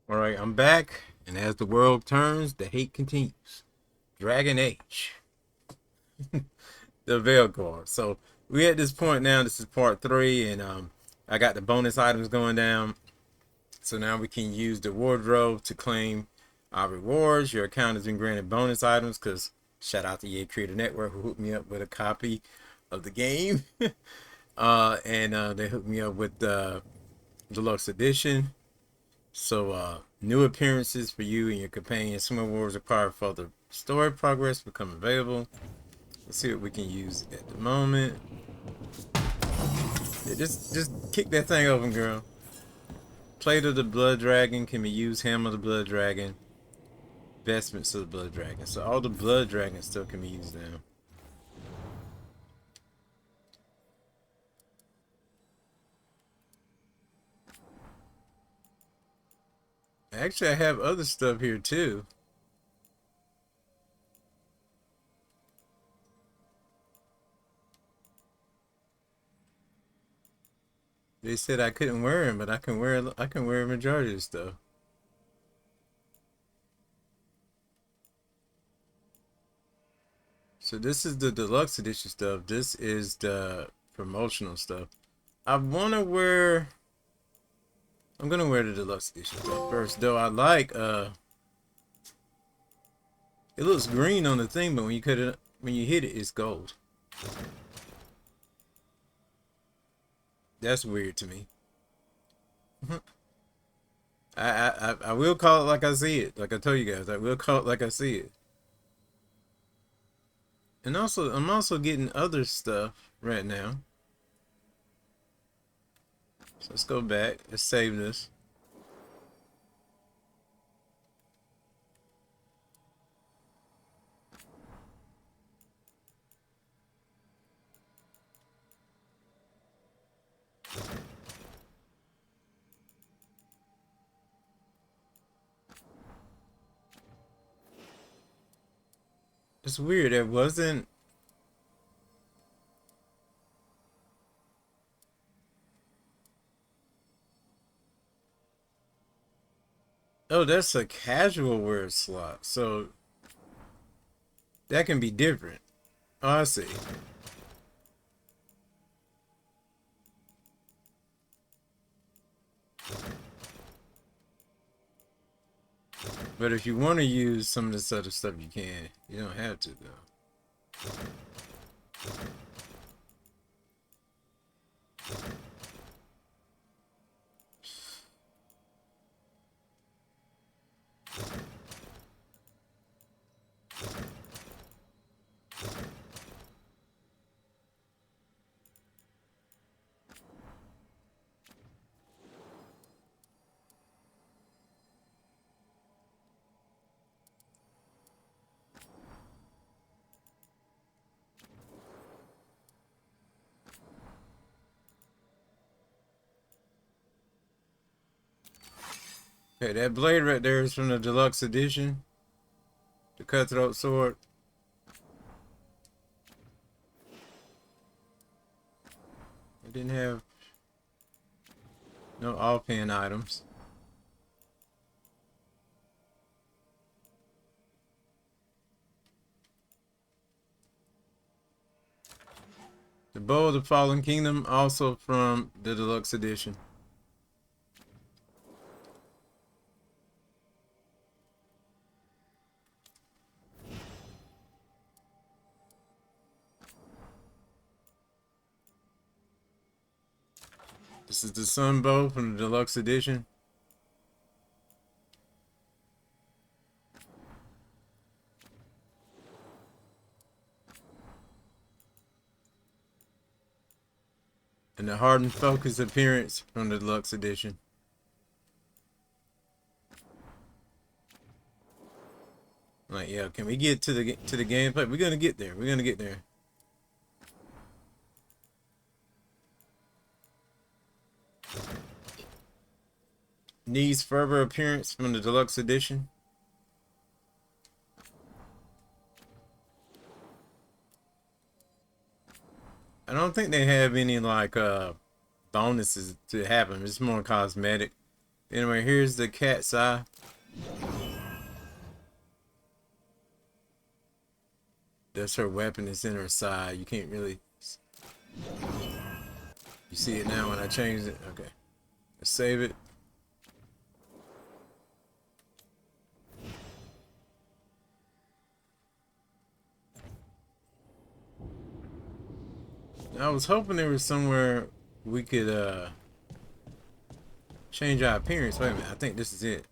All right, I'm back, and as the world turns, the hate continues. Dragon Age, the VEILGUARD. So we at this point now. This is part 3, and I got the bonus items going down. So now we can use the wardrobe to claim our rewards. Your account has been granted bonus items because shout out to EA Creator Network who hooked me up with a copy of the game, and they hooked me up with the deluxe edition. So, new appearances for you and your companion. Some rewards required for the story progress become available. Let's see what we can use at the moment. Yeah, just kick that thing open, girl. Plate of the Blood Dragon can be used. Hammer of the Blood Dragon. Vestments of the Blood Dragon. So all the Blood Dragon stuff can be used now. Actually, I have other stuff here too. They said I couldn't wear them, but I can wear a majority of the stuff. So this is the deluxe edition stuff. This is the promotional stuff. I wanna wear. I'm gonna wear the deluxe edition stuff first, though. I like it looks green on the thing, but when you cut it, when you hit it, it's gold. That's weird to me. I will call it like I see it. Like I told you guys, I will call it like I see it. And also, I'm also getting other stuff right now. So let's go back. Let's save this. It's weird. It wasn't. Oh, that's a casual wear slot. So that can be different. Oh, I see. But if you want to use some of this other stuff, you can. You don't have to, though. Okay, that blade right there is from the deluxe edition. The cutthroat sword. It didn't have no offhand items. The Bow of the Fallen Kingdom, also from the deluxe edition. This is the Sun Bow from the deluxe edition. And the Hardened Focus appearance from the deluxe edition. Like, yeah, can we get to the gameplay? We're gonna get there. We're gonna get there. Needs further appearance from the deluxe edition. I don't think they have any like bonuses to have them. It's more cosmetic. Anyway, here's the cat's eye. That's her weapon. It's in her side. You can't really... You see it now when I changed it? Okay. Let's save it. I was hoping there was somewhere we could change our appearance. Wait a minute, I think this is it.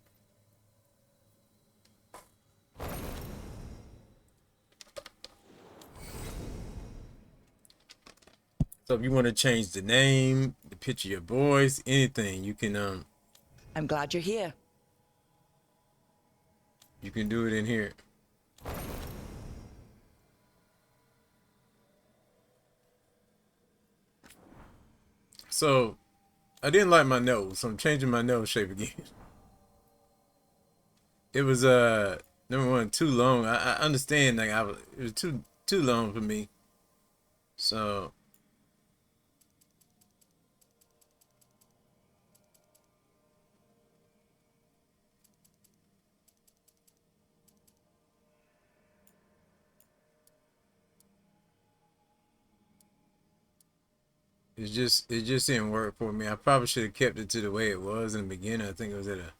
So if you want to change the name, the picture of your voice, anything, you can I'm glad you're here. you can do it in here. So I didn't like my nose, so I'm changing my nose shape again. It was number one, too long. I understand, like it was too long for me. So it just didn't work for me. I probably should have kept it to the way it was in the beginning. I think it was at a...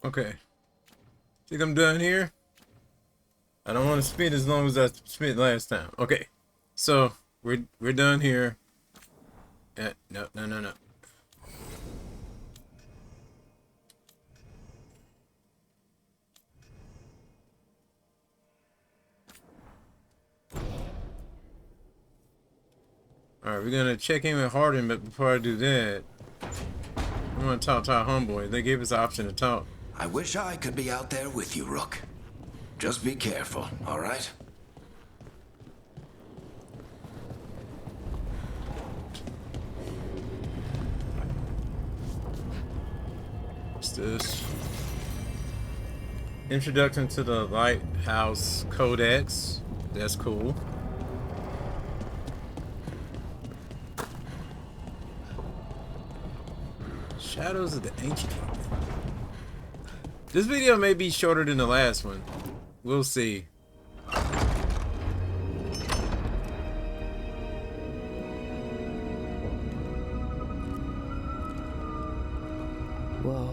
Okay. Think I'm done here? I don't want to spit as long as I spit last time. Okay. So we're done here. No. Alright, we're gonna check in with Hardin, but before I do that, I want to talk to our homeboy. They gave us the option to talk. I wish I could be out there with you, Rook. Just be careful, all right? What's this? Introduction to the Lighthouse Codex. That's cool. Shadows of the Ancient. This video may be shorter than the last one. We'll see. Whoa.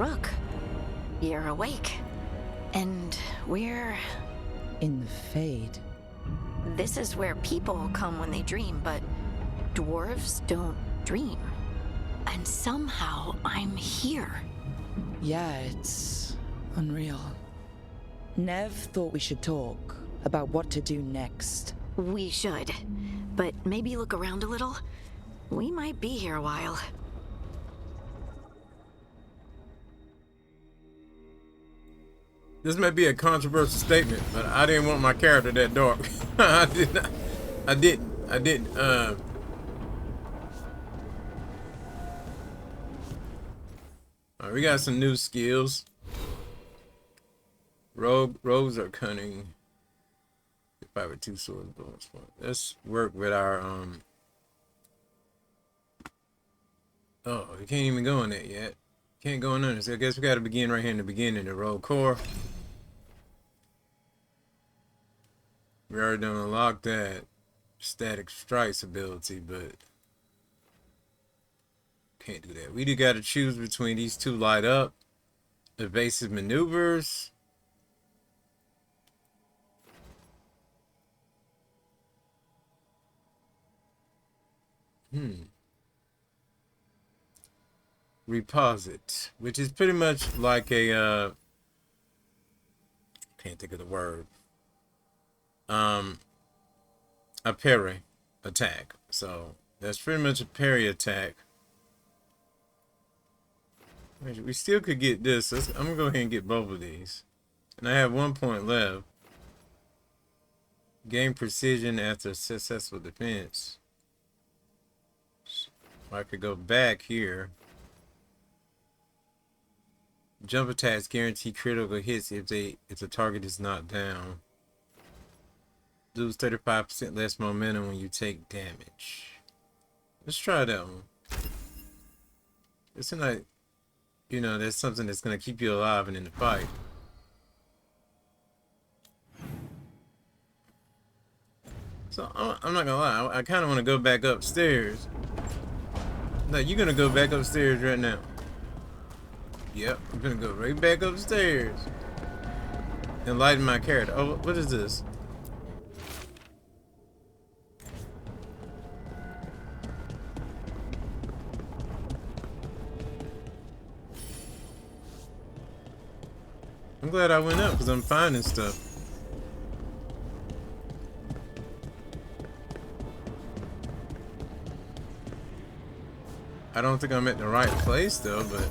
Rook, you're awake. And we're... In the Fade. This is where people come when they dream, but dwarves don't dream. And somehow I'm here. Yeah, it's unreal. Nev thought we should talk about what to do next. We should. But maybe look around a little. We might be here a while. This may be a controversial statement, but I didn't want my character that dark. I did not. I didn't. Alright, we got some new skills. Rogues are cunning. Fight with 2 swords. Let's work with our Oh, we can't even go in that yet. Can't go in there. So I guess we got to begin right here in the beginning. The rogue core. We already done unlocked that static strikes ability, but can't do that. We do got to choose between these two: light up, evasive maneuvers. Reposit, which is pretty much like a can't think of the word. A parry attack. So that's pretty much a parry attack. We still could get this. I'm gonna go ahead and get both of these, and I have 1 point left. Gain precision after successful defense. I could go back here. Jump attacks guarantee critical hits if the target is not down. Lose 35% less momentum when you take damage. Let's try that one. It's like, you know, that's something that's gonna keep you alive and in the fight. So I'm not gonna lie, I kind of want to go back upstairs. Like, you're gonna go back upstairs right now. Yep, I'm gonna go right back upstairs. Enlighten my character. Oh, what is this? I'm glad I went up because I'm finding stuff. I don't think I'm at the right place though, but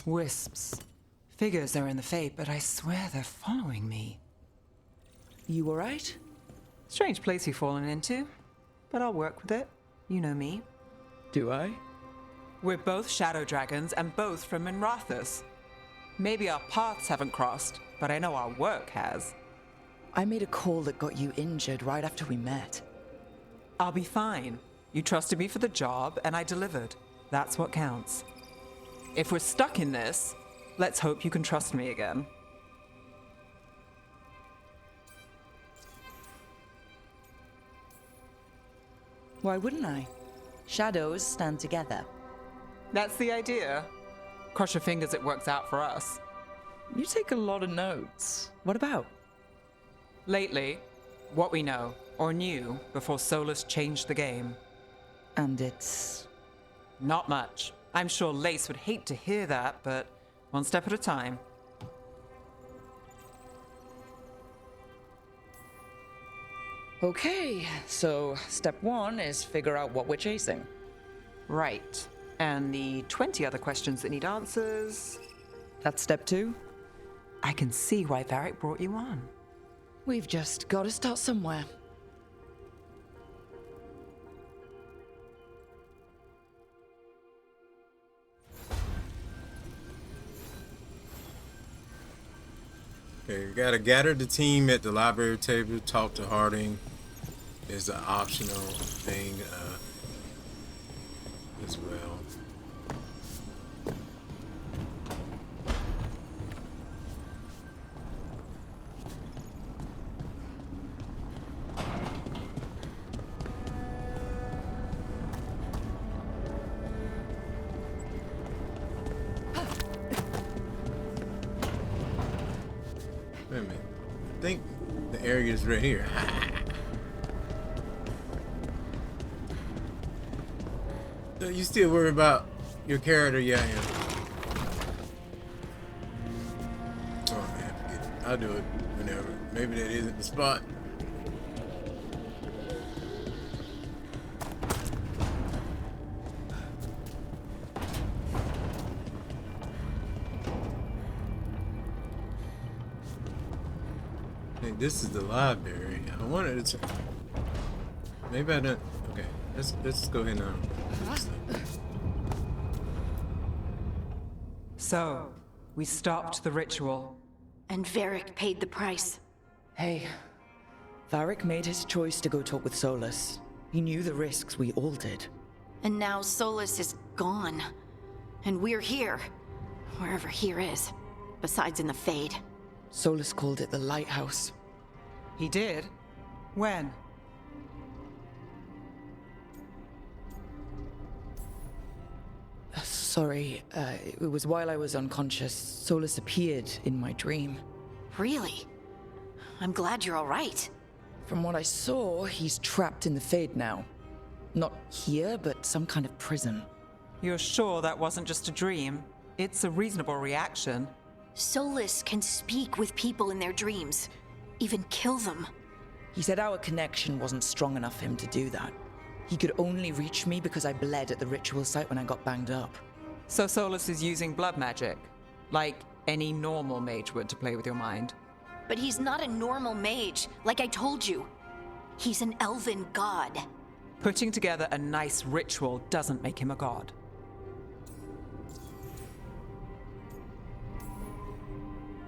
Wisps. Figures are in the Fate, but I swear they're following me. You alright? Strange place you've fallen into, but I'll work with it. You know me. Do I? We're both shadow dragons and both from Minrathous. Maybe our paths haven't crossed, but I know our work has. I made a call that got you injured right after we met. I'll be fine. You trusted me for the job, and I delivered. That's what counts. If we're stuck in this, let's hope you can trust me again. Why wouldn't I? Shadows stand together. That's the idea. Cross your fingers it works out for us. You take a lot of notes. What about? Lately, what we know, or knew, before Solus changed the game. And it's... Not much. I'm sure Lace would hate to hear that, but one step at a time. Okay, so step 1 is figure out what we're chasing. Right. And the 20 other questions that need answers... That's step 2? I can see why Varric brought you on. We've just got to start somewhere. Okay, we gotta gather the team at the library table, talk to Harding. Is an optional thing as well. Wait a minute. I think the area is right here. You still worry about your character? Yeah, I am. Oh man, forget it. I'll do it whenever. Maybe that isn't the spot. Hey, this is the library. I wanted to. Maybe I don't. Okay, let's go ahead now. So, we stopped the ritual. And Varric paid the price. Hey, Varric made his choice to go talk with Solus. He knew the risks, we all did. And now Solus is gone. And we're here. Wherever here is. Besides in the Fade. Solus called it the Lighthouse. He did? When? Sorry, it was while I was unconscious. Solus appeared in my dream. Really? I'm glad you're all right. From what I saw, he's trapped in the Fade now. Not here, but some kind of prison. You're sure that wasn't just a dream? It's a reasonable reaction. Solus can speak with people in their dreams. Even kill them. He said our connection wasn't strong enough for him to do that. He could only reach me because I bled at the ritual site when I got banged up. So Solus is using blood magic, like any normal mage would to play with your mind. But he's not a normal mage, like I told you. He's an elven god. Putting together a nice ritual doesn't make him a god.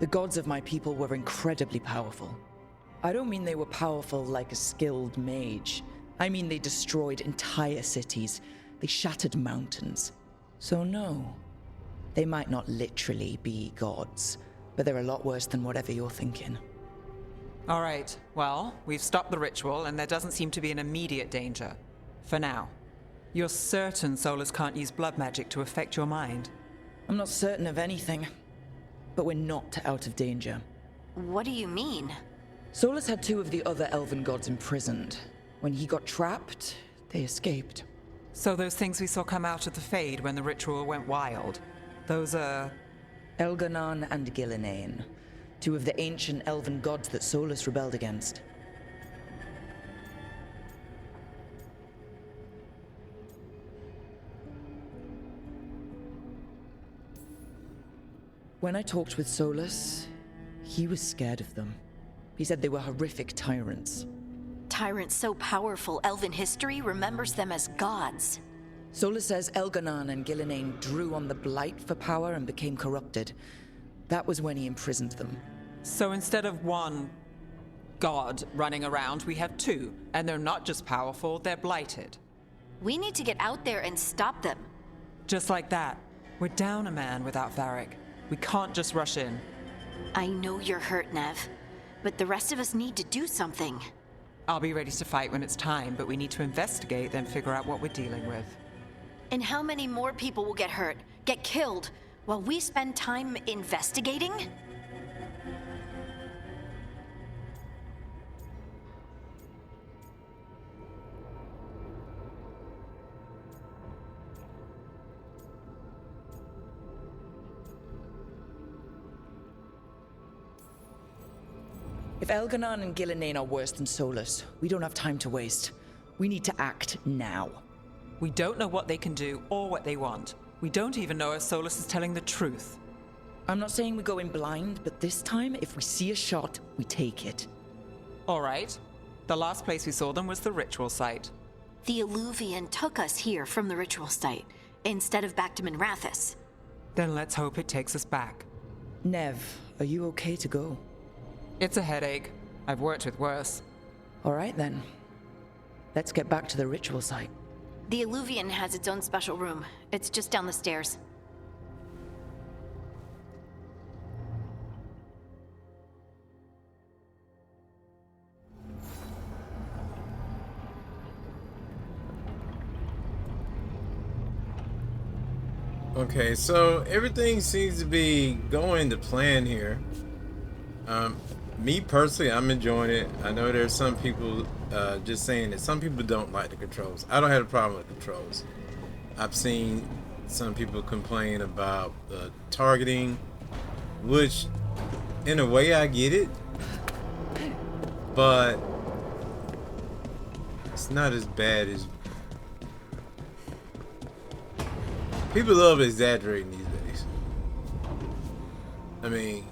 The gods of my people were incredibly powerful. I don't mean they were powerful like a skilled mage. I mean they destroyed entire cities. They shattered mountains. So no, they might not literally be gods, but they're a lot worse than whatever you're thinking. All right, well, we've stopped the ritual and there doesn't seem to be an immediate danger. For now. You're certain Solus can't use blood magic to affect your mind? I'm not certain of anything, but we're not out of danger. What do you mean? Solus had two of the other elven gods imprisoned. When he got trapped, they escaped. So those things we saw come out of the Fade when the ritual went wild, those are... Elganon and Gillinane, two of the ancient elven gods that Solus rebelled against. When I talked with Solus, he was scared of them. He said they were horrific tyrants. Tyrants so powerful, elven history remembers them as gods. Solus says Elganon and Gillinane drew on the Blight for power and became corrupted. That was when he imprisoned them. So instead of one god running around, we have two, and they're not just powerful, they're blighted. We need to get out there and stop them. Just like that. We're down a man without Varric. We can't just rush in. I know you're hurt, Nev, but the rest of us need to do something. I'll be ready to fight when it's time, but we need to investigate, then figure out what we're dealing with. And how many more people will get hurt, get killed, while we spend time investigating? If Elganon and Gillinane are worse than Solus, we don't have time to waste. We need to act now. We don't know what they can do or what they want. We don't even know if Solus is telling the truth. I'm not saying we go in blind, but this time, if we see a shot, we take it. All right. The last place we saw them was the ritual site. The Illuvian took us here from the ritual site, instead of back to Minrathous. Then let's hope it takes us back. Nev, are you okay to go? It's a headache. I've worked with worse. All right then. Let's get back to the ritual site. The Illuvian has its own special room. It's just down the stairs. Okay, so everything seems to be going to plan here. Me personally, I'm enjoying it. I know there's some people just saying that some people don't like the controls. I don't have a problem with the controls. I've seen some people complain about the targeting, which in a way I get it, but it's not as bad as people love exaggerating these days. I mean,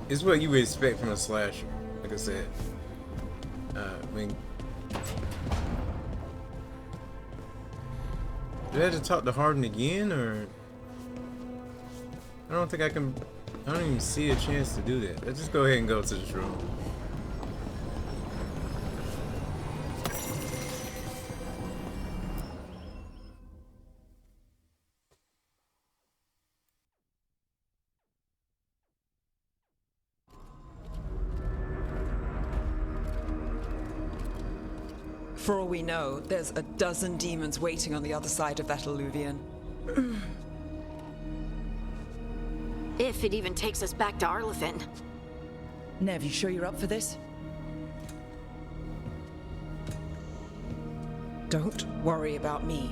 it's what you would expect from a slasher, like I said. I mean, do I have to talk to Harden again, or I don't think I can. I don't even see a chance to do that. Let's just go ahead and go to this room. For all we know, there's a dozen demons waiting on the other side of that Illuvian. If it even takes us back to Arlethan. Nev, you sure you're up for this? Don't worry about me.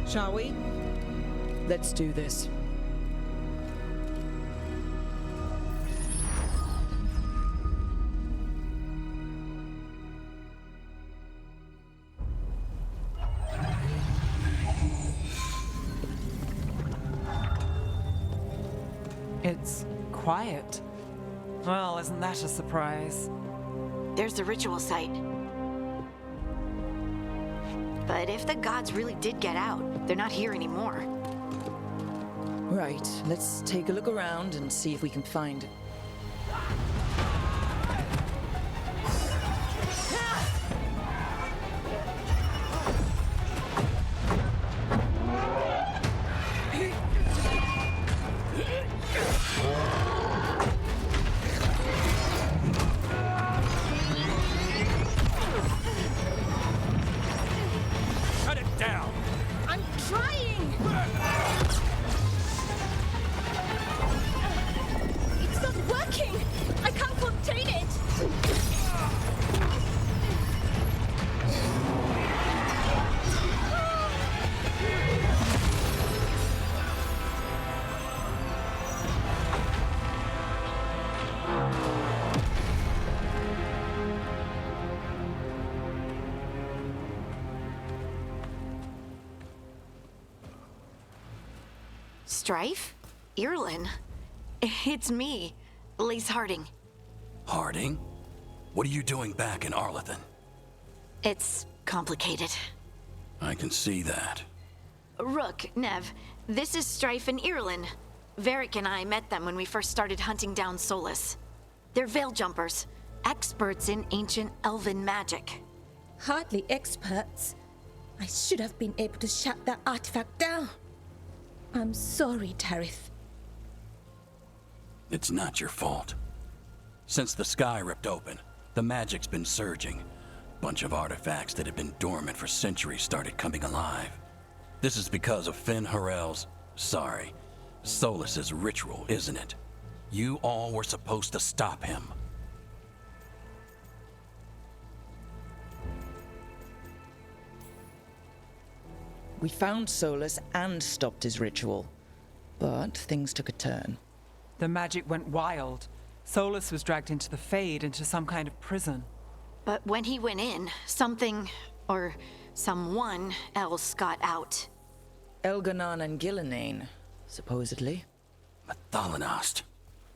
Shall we? Let's do this. It's quiet. Well, isn't that a surprise? There's the ritual site. But if the gods really did get out, they're not here anymore. Right, let's take a look around and see if we can find it. Shut it down! I'm trying! It's not working! I can't contain it! Strife? Irlin? It's me, Lace Harding. Harding? What are you doing back in Arlethan? It's complicated. I can see that. Rook, Nev, this is Strife and Irlin. Varric and I met them when we first started hunting down Solus. They're veil jumpers, experts in ancient elven magic. Hardly experts. I should have been able to shut that artifact down. I'm sorry, Tarith. It's not your fault. Since the sky ripped open, the magic's been surging. Bunch of artifacts that had been dormant for centuries started coming alive. This is because of Finn Harel's, Solus's ritual, isn't it? You all were supposed to stop him. We found Solus and stopped his ritual, but things took a turn. The magic went wild. Solus was dragged into the Fade, into some kind of prison. But when he went in, something, or someone else got out. Elganon and Gillenane, supposedly. Thalanost.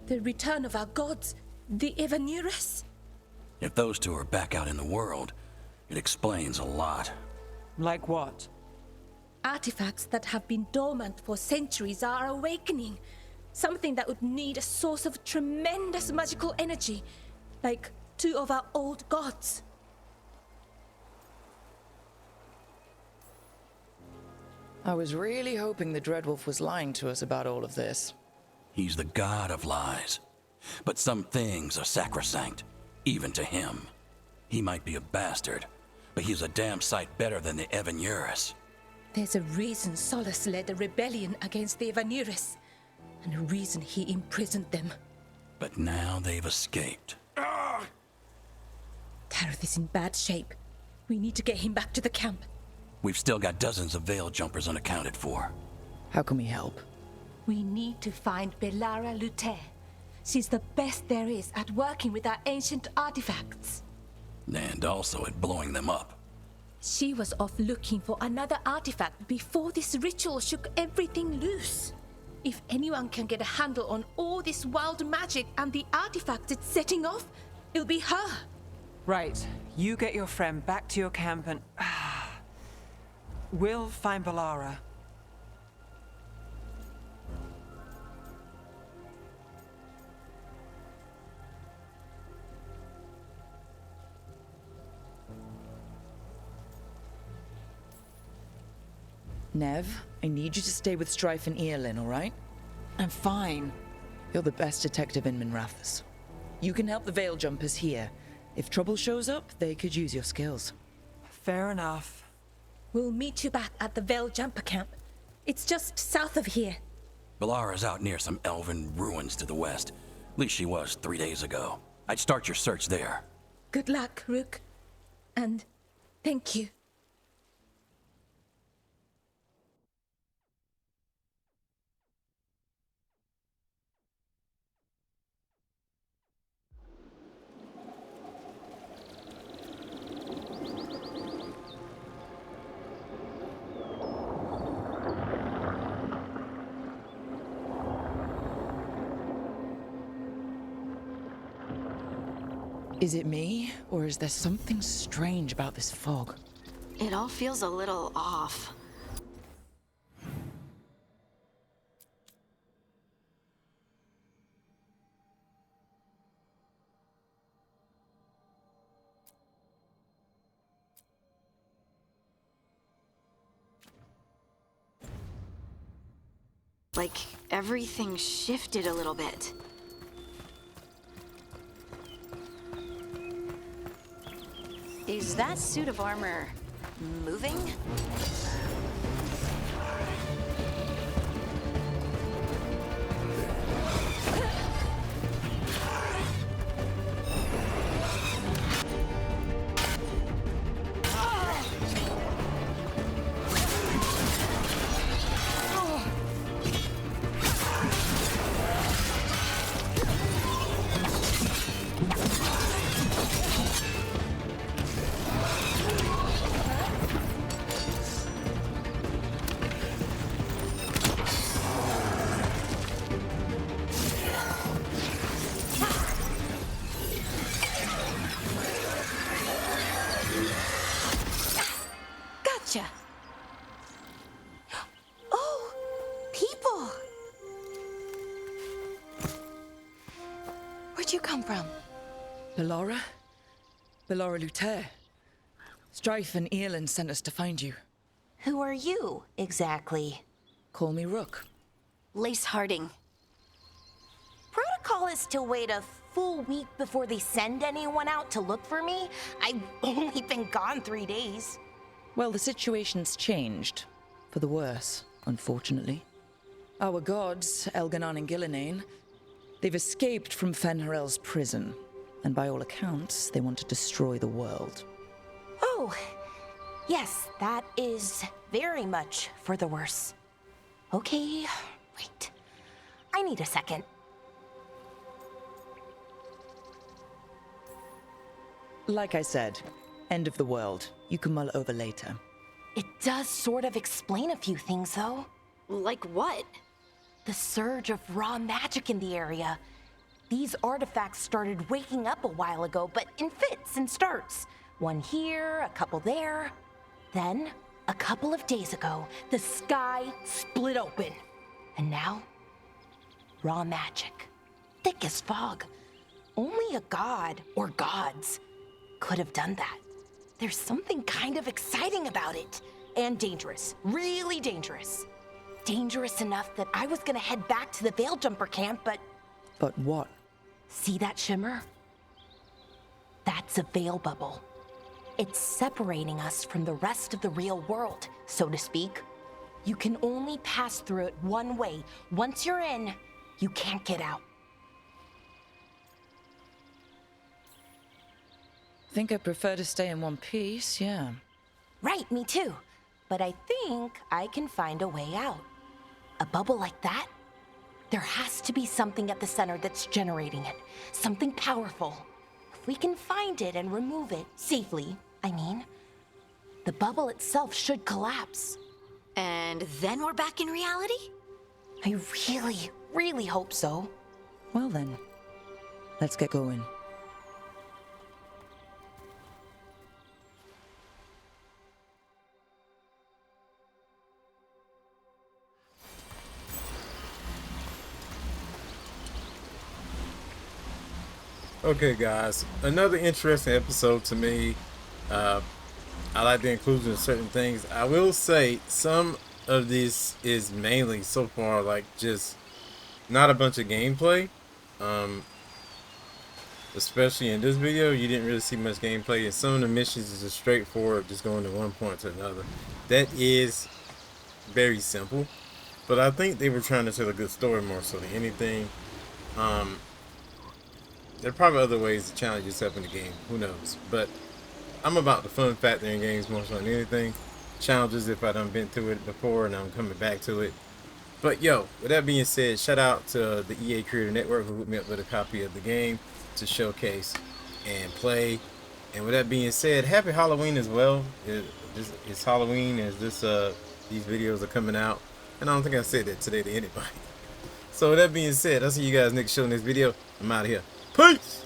The return of our gods, the Evanurus. If those two are back out in the world, it explains a lot. Like what? Artifacts that have been dormant for centuries are awakening. Something that would need a source of tremendous magical energy, like two of our old gods. I was really hoping the Dreadwolf was lying to us about all of this. He's the god of lies. But some things are sacrosanct, even to him. He might be a bastard, but he's a damn sight better than the Evanurus. There's a reason Solus led a rebellion against the Evanurus, and a reason he imprisoned them. But now they've escaped. Tareth is in bad shape. We need to get him back to the camp. We've still got dozens of veil jumpers unaccounted for. How can we help? We need to find Bellara Lute. She's the best there is at working with our ancient artifacts. And also at blowing them up. She was off looking for another artifact before this ritual shook everything loose. If anyone can get a handle on all this wild magic and the artifacts it's setting off, it'll be her. Right. You get your friend back to your camp and... we'll find Bellara. Nev, I need you to stay with Strife and Eolin, all right? I'm fine. You're the best detective in Minrathous. You can help the Veil Jumpers here. If trouble shows up, they could use your skills. Fair enough. We'll meet you back at the Veil Jumper camp. It's just south of here. Bellara's out near some elven ruins to the west. At least she was 3 days ago. I'd start your search there. Good luck, Rook. And thank you. Is it me, or is there something strange about this fog? It all feels a little off. Like everything shifted a little bit. Is that suit of armor moving? Gotcha. Oh, people. Where'd you come from? Bellara? Bellara Lute. Strife and Eolin sent us to find you. Who are you, exactly? Call me Rook. Lace Harding. Protocol is to wait a full week before they send anyone out to look for me. I've only been gone 3 days. Well, the situation's changed. For the worse, unfortunately. Our gods, Elganon and Gillinane, they've escaped from Fen'Harel's prison. And by all accounts, they want to destroy the world. Oh, yes, that is very much for the worse. Okay, wait. I need a second. Like I said, end of the world. You can mull over later. It does sort of explain a few things, though. Like what? The surge of raw magic in the area. These artifacts started waking up a while ago, but in fits and starts. One here, a couple there. Then, a couple of days ago, the sky split open. And now, raw magic. Thick as fog. Only a god, or gods, could have done that. There's something kind of exciting about it. And dangerous. Really dangerous. Dangerous enough that I was gonna head back to the Veil Jumper camp, but... But what? See that shimmer? That's a veil bubble. It's separating us from the rest of the real world, so to speak. You can only pass through it one way. Once you're in, you can't get out. Think I prefer to stay in one piece, yeah. Right, me too. But I think I can find a way out. A bubble like that? There has to be something at the center that's generating it. Something powerful. If we can find it and remove it safely, I mean, the bubble itself should collapse. And then we're back in reality? I really, really hope so. Well then, let's get going. Okay, guys, another interesting episode to me. I like the inclusion of certain things. I will say some of this is mainly so far like just not a bunch of gameplay. Especially in this video, you didn't really see much gameplay, and some of the missions is just straightforward, just going to one point to another. That is very simple, but I think they were trying to tell a good story more so than anything. There are probably other ways to challenge yourself in the game. Who knows? But I'm about the fun factor in games more so than anything. Challenges if I done been through it before and I'm coming back to it. But yo, with that being said, shout out to the EA Creator Network who hooked me up with a copy of the game to showcase and play. And with that being said, happy Halloween as well. It's Halloween as these videos are coming out. And I don't think I said that today to anybody. So with that being said, I'll see you guys next show in this video. I'm out of here. Peace!